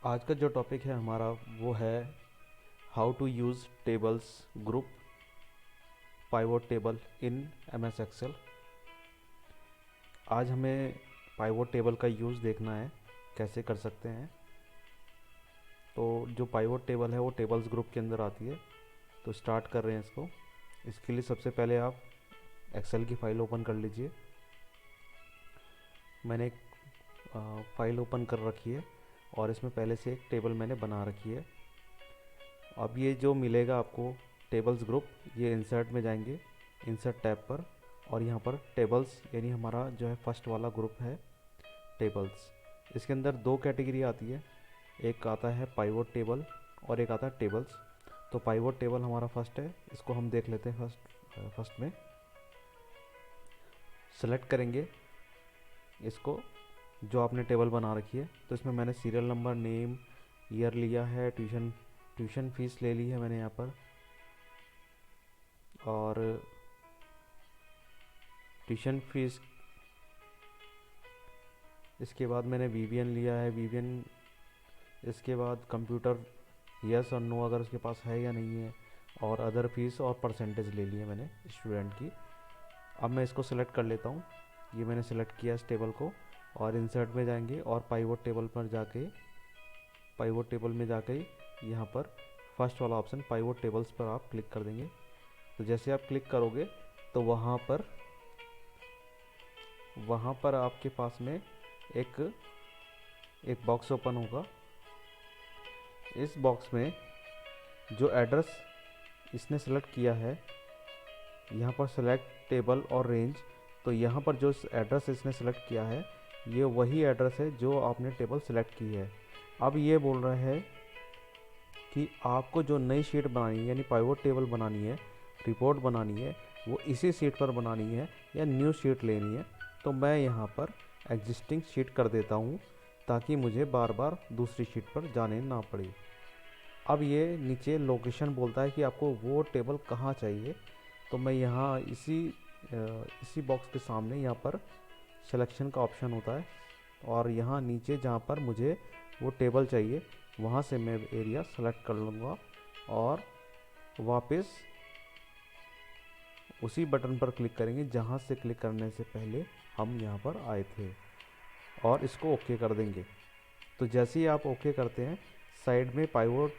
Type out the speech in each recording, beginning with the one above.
आज का जो टॉपिक है हमारा वो है how to use tables group pivot table in M S Excel. आज हमें पाइवोट टेबल का यूज़ देखना है, कैसे कर सकते हैं। तो जो पाइवोट टेबल है वो टेबल्स ग्रुप के अंदर आती है। तो स्टार्ट कर रहे हैं इसको। इसके लिए सबसे पहले आप एक्सेल की फ़ाइल ओपन कर लीजिए। मैंने एक फ़ाइल ओपन कर रखी है और इसमें पहले से एक टेबल मैंने बना रखी है। अब ये जो मिलेगा आपको टेबल्स ग्रुप, ये इंसर्ट में जाएंगे, इंसर्ट टैब पर, और यहाँ पर टेबल्स यानी हमारा जो है फर्स्ट वाला ग्रुप है टेबल्स। इसके अंदर दो कैटेगरी आती है, एक आता है पाइवोट टेबल और एक आता है टेबल्स। तो पाइवोट टेबल हमारा फर्स्ट है, इसको हम देख लेते हैं। फर्स्ट में सेलेक्ट करेंगे इसको, जो आपने टेबल बना रखी है। तो इसमें मैंने सीरियल नंबर, नेम, ईयर लिया है, ट्यूशन फीस ले ली है मैंने यहाँ पर, और ट्यूशन फीस। इसके बाद मैंने वीवीएन लिया है, वीवीएन। इसके बाद कंप्यूटर, यस और नो अगर उसके पास है या नहीं है, और अदर फीस और परसेंटेज ले ली है मैंने स्टूडेंट की। अब मैं इसको सेलेक्ट कर लेता हूँ। ये मैंने सेलेक्ट किया इस टेबल को, और इंसर्ट में जाएंगे और पाइवोट टेबल पर जाके, पाइवोट टेबल में जाके यहाँ पर फर्स्ट वाला ऑप्शन पाइवोट टेबल्स पर आप क्लिक कर देंगे। तो जैसे आप क्लिक करोगे तो वहाँ पर आपके पास में एक बॉक्स ओपन होगा। इस बॉक्स में जो एड्रेस इसने सेलेक्ट किया है, यहाँ पर सेलेक्ट टेबल और रेंज, तो यहाँ पर जो एड्रेस इसने सेलेक्ट किया है ये वही एड्रेस है जो आपने टेबल सेलेक्ट की है। अब ये बोल रहा है कि आपको जो नई शीट बनानी है यानी पाइवोट टेबल बनानी है, रिपोर्ट बनानी है, वो इसी शीट पर बनानी है या न्यू शीट लेनी है। तो मैं यहाँ पर एग्जिस्टिंग शीट कर देता हूँ ताकि मुझे बार बार दूसरी शीट पर जाने ना पड़े। अब ये नीचे लोकेशन बोलता है कि आपको वो टेबल कहाँ चाहिए। तो मैं यहाँ इसी बॉक्स के सामने यहाँ पर सिलेक्शन का ऑप्शन होता है, और यहाँ नीचे जहाँ पर मुझे वो टेबल चाहिए वहाँ से मैं एरिया सेलेक्ट कर लूँगा, और वापस उसी बटन पर क्लिक करेंगे जहाँ से क्लिक करने से पहले हम यहाँ पर आए थे, और इसको ओके कर देंगे। तो जैसे ही आप ओके करते हैं, साइड में pivot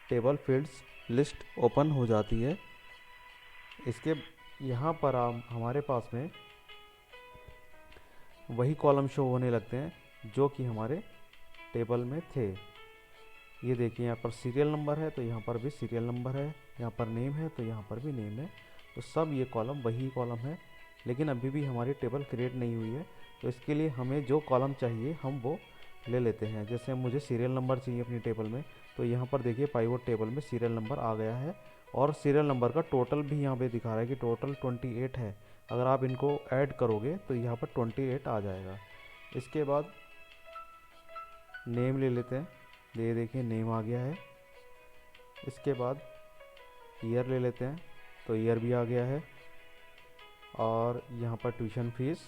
table fields list open हो जाती है। इसके यहाँ पर हमारे पास में वही कॉलम शो होने लगते हैं जो कि हमारे टेबल में थे। ये देखिए, यहाँ पर सीरियल नंबर है तो यहाँ पर भी सीरियल नंबर है, यहाँ पर नेम है तो यहाँ पर भी नेम है। तो सब ये कॉलम वही कॉलम है, लेकिन अभी भी हमारी टेबल क्रिएट नहीं हुई है। तो इसके लिए हमें जो कॉलम चाहिए हम वो ले लेते हैं। जैसे मुझे सीरियल नंबर चाहिए अपनी टेबल में, तो यहाँ पर देखिए पाइवोट टेबल में सीरियल नंबर आ गया है, और सीरियल नंबर का टोटल भी यहाँ पे दिखा रहा है कि टोटल 28 है। अगर आप इनको ऐड करोगे तो यहाँ पर 28 आ जाएगा। इसके बाद नेम ले लेते हैं, ये देखिए नेम आ गया है। इसके बाद ईयर ले लेते हैं, तो ईयर भी आ गया है। और यहाँ पर ट्यूशन फीस,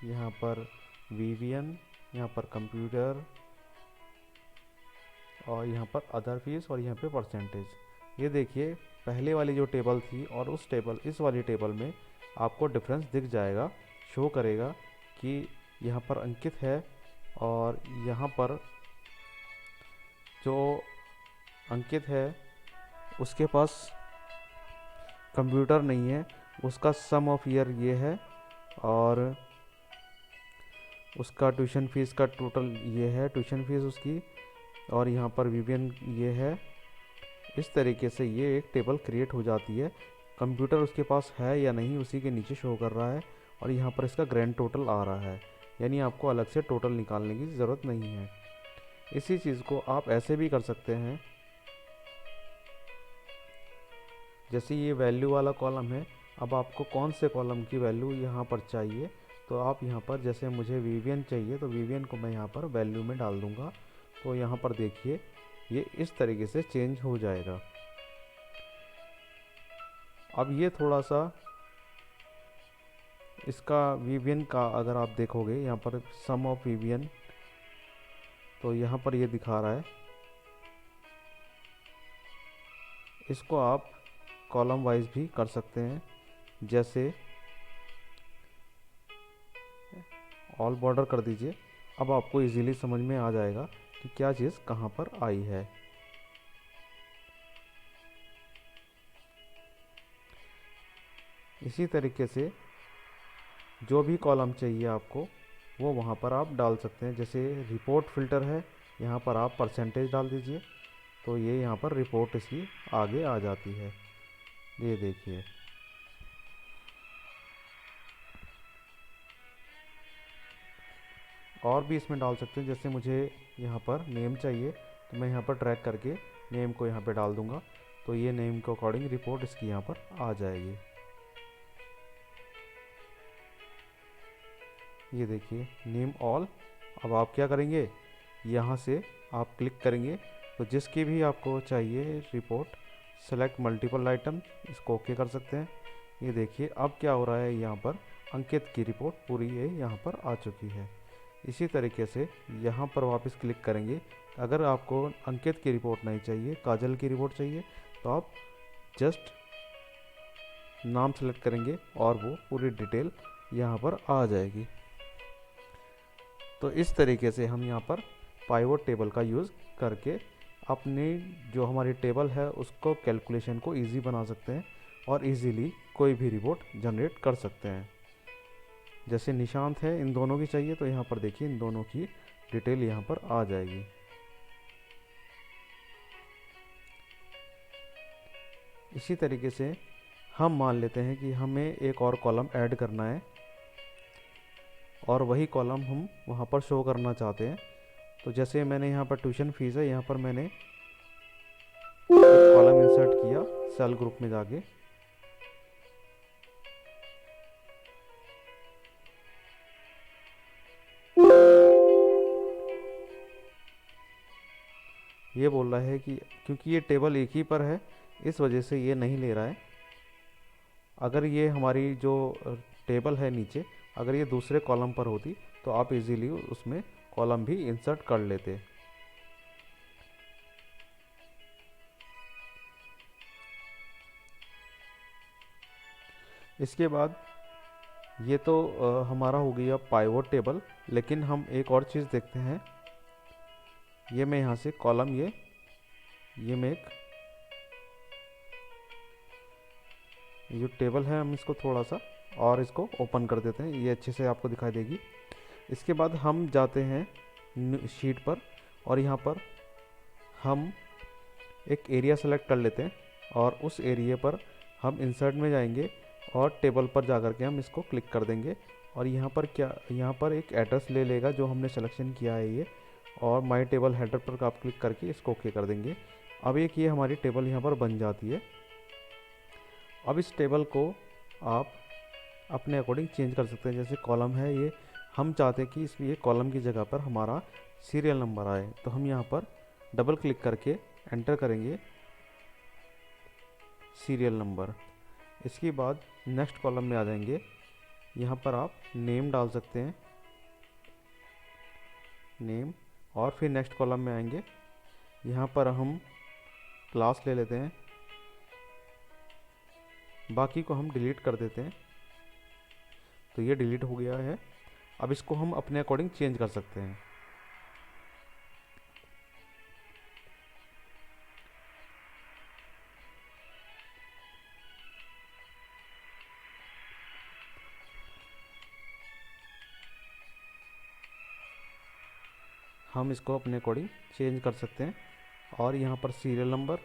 यहाँ पर वीवीएन, यहाँ पर कंप्यूटर, और यहाँ पर अदर फीस, और यहाँ पे परसेंटेज। ये देखिए पहले वाली जो टेबल थी और इस वाली टेबल में आपको डिफरेंस दिख जाएगा, शो करेगा कि यहाँ पर अंकित है, और यहाँ पर जो अंकित है उसके पास कंप्यूटर नहीं है, उसका सम ऑफ ईयर ये है, और उसका ट्यूशन फीस का टोटल ये है, ट्यूशन फीस उसकी, और यहाँ पर वीवीएन ये है। इस तरीके से ये एक टेबल क्रिएट हो जाती है। कंप्यूटर उसके पास है या नहीं उसी के नीचे शो कर रहा है, और यहाँ पर इसका ग्रैंड टोटल आ रहा है, यानी आपको अलग से टोटल निकालने की ज़रूरत नहीं है। इसी चीज़ को आप ऐसे भी कर सकते हैं, जैसे ये वैल्यू वाला कॉलम है। अब आपको कौन से कॉलम की वैल्यू यहाँ पर चाहिए, तो आप यहाँ पर, जैसे मुझे वीवीएन चाहिए तो वीवीएन को मैं यहाँ पर वैल्यू में डाल दूँगा। तो यहाँ पर देखिए ये इस तरीके से चेंज हो जाएगा। अब ये थोड़ा सा इसका वीवीएन का अगर आप देखोगे यहाँ पर सम ऑफ वीवीएन, तो यहाँ पर ये दिखा रहा है। इसको आप कॉलम वाइज भी कर सकते हैं, जैसे ऑल बॉर्डर कर दीजिए। अब आपको इजीली समझ में आ जाएगा कि क्या चीज़ कहाँ पर आई है। इसी तरीके से जो भी कॉलम चाहिए आपको वो वहाँ पर आप डाल सकते हैं। जैसे रिपोर्ट फिल्टर है, यहाँ पर आप परसेंटेज डाल दीजिए तो ये यहाँ पर रिपोर्ट इसकी आगे आ जाती है। ये देखिए, और भी इसमें डाल सकते हैं। जैसे मुझे यहाँ पर नेम चाहिए तो मैं यहाँ पर ड्रैग करके नेम को यहाँ पे डाल दूँगा तो ये नेम के अकॉर्डिंग रिपोर्ट इसकी यहाँ पर आ जाएगी। ये देखिए नेम ऑल। अब आप क्या करेंगे, यहाँ से आप क्लिक करेंगे तो जिसकी भी आपको चाहिए रिपोर्ट, सेलेक्ट मल्टीपल आइटम, इसको ओके कर सकते हैं। ये देखिए अब क्या हो रहा है, यहाँ पर अंकित की रिपोर्ट पूरी ये यहाँ पर आ चुकी है। इसी तरीके से यहाँ पर वापस क्लिक करेंगे। अगर आपको अंकित की रिपोर्ट नहीं चाहिए, काजल की रिपोर्ट चाहिए, तो आप जस्ट नाम सेलेक्ट करेंगे और वो पूरी डिटेल यहाँ पर आ जाएगी। तो इस तरीके से हम यहाँ पर पाइवट टेबल का यूज़ करके अपनी जो हमारी टेबल है उसको कैलकुलेशन को इजी बना सकते हैं और इजीली कोई भी रिपोर्ट जनरेट कर सकते हैं। जैसे निशांत है, इन दोनों की चाहिए तो यहाँ पर देखिए इन दोनों की डिटेल यहाँ पर आ जाएगी। इसी तरीके से हम मान लेते हैं कि हमें एक और कॉलम ऐड करना है और वही कॉलम हम वहाँ पर शो करना चाहते हैं। तो जैसे मैंने यहाँ पर ट्यूशन फीस है, यहाँ पर मैंने एक कॉलम इंसर्ट किया सेल ग्रुप में जाके। ये बोल रहा है कि क्योंकि ये टेबल एक ही पर है इस वजह से ये नहीं ले रहा है। अगर ये हमारी जो टेबल है नीचे, अगर ये दूसरे कॉलम पर होती तो आप इजीली उसमें कॉलम भी इंसर्ट कर लेते। इसके बाद ये तो हमारा हो गया पाइवट टेबल, लेकिन हम एक और चीज़ देखते हैं। ये मैं यहाँ से कॉलम ये मैं एक जो टेबल है हम इसको थोड़ा सा और इसको ओपन कर देते हैं, ये अच्छे से आपको दिखाई देगी। इसके बाद हम जाते हैं शीट पर और यहाँ पर हम एक एरिया सेलेक्ट कर लेते हैं और उस एरिया पर हम इंसर्ट में जाएंगे और टेबल पर जा कर के हम इसको क्लिक कर देंगे और यहाँ पर एक एड्रेस ले लेगा जो हमने सिलेक्शन किया है ये, और माई टेबल हेडर पर आप क्लिक करके इसको ओके कर देंगे। अब एक ये हमारी टेबल यहाँ पर बन जाती है। अब इस टेबल को आप अपने अकॉर्डिंग चेंज कर सकते हैं। जैसे कॉलम है ये, हम चाहते हैं कि ये कॉलम की जगह पर हमारा सीरियल नंबर आए, तो हम यहाँ पर डबल क्लिक करके एंटर करेंगे सीरियल नंबर। इसके बाद नेक्स्ट कॉलम में आ जाएंगे, यहाँ पर आप नेम डाल सकते हैं, नेम, और फिर नेक्स्ट कॉलम में आएंगे, यहाँ पर हम क्लास ले लेते हैं, बाकी को हम डिलीट कर देते हैं। तो ये डिलीट हो गया है। अब इसको हम अपने अकॉर्डिंग चेंज कर सकते हैं। हम इसको अपने अकॉर्डिंग चेंज कर सकते हैं और यहाँ पर सीरियल नंबर,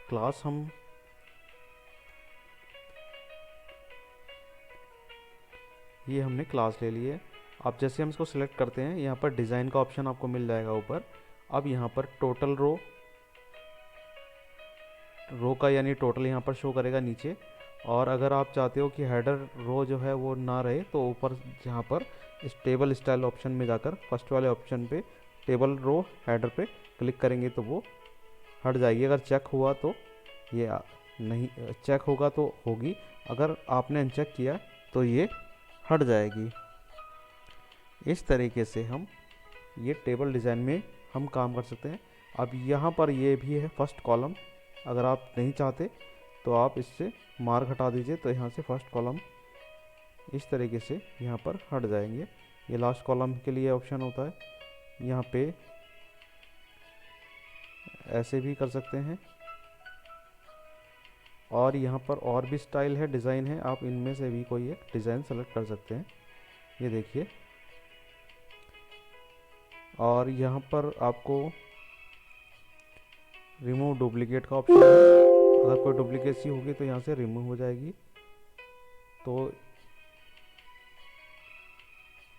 क्लास, हम ये हमने क्लास ले ली है। अब जैसे हम इसको सिलेक्ट करते हैं, यहाँ पर डिज़ाइन का ऑप्शन आपको मिल जाएगा ऊपर। अब यहाँ पर टोटल रो का यानी टोटल यहाँ पर शो करेगा नीचे, और अगर आप चाहते हो कि हेडर रो जो है वो ना रहे तो ऊपर यहाँ पर इस टेबल स्टाइल ऑप्शन में जाकर फर्स्ट वाले ऑप्शन पे टेबल रो हेडर पे क्लिक करेंगे तो वो हट जाएगी। अगर चेक हुआ तो ये नहीं, चेक होगा तो होगी, अगर आपने अनचेक किया तो ये हट जाएगी। इस तरीके से हम ये टेबल डिज़ाइन में हम काम कर सकते हैं। अब यहाँ पर ये भी है फर्स्ट कॉलम, अगर आप नहीं चाहते तो आप इससे मार्क हटा दीजिए, तो यहाँ से फर्स्ट कॉलम इस तरीके से यहाँ पर हट जाएंगे। ये लास्ट कॉलम के लिए ऑप्शन होता है, यहाँ पे ऐसे भी कर सकते हैं। और यहाँ पर और भी स्टाइल है, डिज़ाइन है, आप इनमें से भी कोई एक डिज़ाइन सेलेक्ट कर सकते हैं। ये देखिए, और यहाँ पर आपको रिमूव डुप्लीकेट का ऑप्शन है। अगर कोई डुप्लीकेसी होगी तो यहाँ से रिमूव हो जाएगी। तो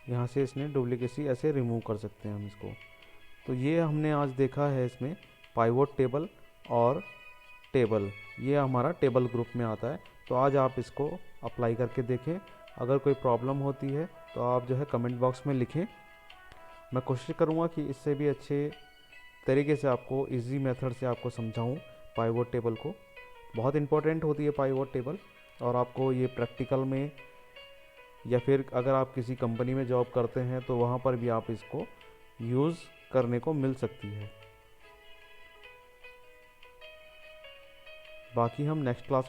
यहाँ से इसने डुप्लीकेसी ऐसे रिमूव कर सकते हैं हम इसको। तो ये हमने आज देखा है इसमें पाइवोट टेबल और टेबल, ये हमारा टेबल ग्रुप में आता है। तो आज आप इसको अप्लाई करके देखें। अगर कोई प्रॉब्लम होती है तो आप जो है कमेंट बॉक्स में लिखें। मैं कोशिश करूँगा कि इससे भी अच्छे तरीके से आपको इजी मेथड से आपको समझाऊँ पाइवोट टेबल को। बहुत इंपॉर्टेंट होती है पाइवोट टेबल, और आपको ये प्रैक्टिकल में या फिर अगर आप किसी कंपनी में जॉब करते हैं तो वहाँ पर भी आप इसको यूज़ करने को मिल सकती है। बाकी हम नेक्स्ट क्लास